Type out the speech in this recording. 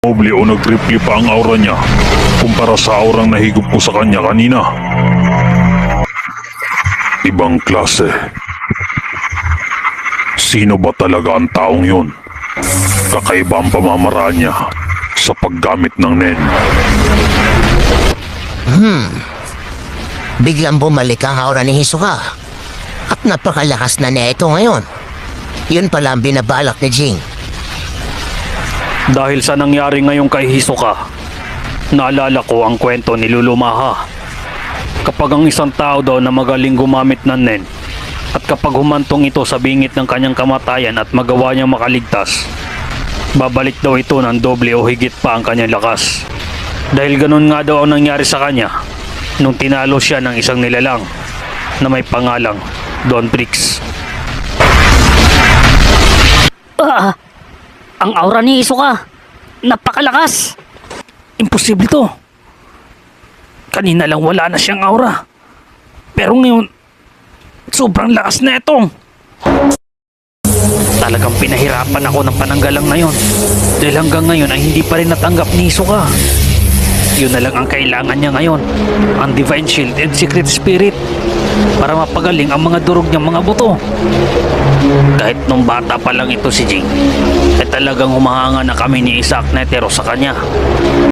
Doble o nag-triple pa ang aura niya kumpara sa aurang nahigop ko sa kanya kanina. Ibang klase. Sino ba talaga ang taong yun? Kakaiba ang pamamaraan niya sa paggamit ng Nen. Biglang bumalik ang aura ni Hisoka. At napakalakas na niya ito ngayon. Yun pala ang binabalak ni Jing. Dahil sa nangyari ngayon kay Hisoka, naalala ko ang kwento ni Lulumaha. Kapag ang isang tao daw na magaling gumamit ng Nen, at kapag humantong ito sa bingit ng kanyang kamatayan at magawa niyang makaligtas, babalik daw ito ng doble o higit pa ang kanyang lakas. Dahil ganun nga daw ang nangyari sa kanya nung tinalo siya ng isang nilalang na may pangalang Don Brix. Ang aura ni Hisoka, napakalakas. Imposible to. Kanina lang wala na siyang aura. Pero ngayon, sobrang lakas na ito. Talagang pinahirapan ako ng pananggalang na yon. Dahil hanggang ngayon ay hindi pa rin natanggap ni Hisoka. Yun na lang ang kailangan niya ngayon. Ang Divine Shield and Secret Spirit. Para mapagaling ang mga durog niyang mga buto. Kahit nung bata pa lang ito si Jing, ay talagang humahanga na kami ni Isaac Netero sa kanya.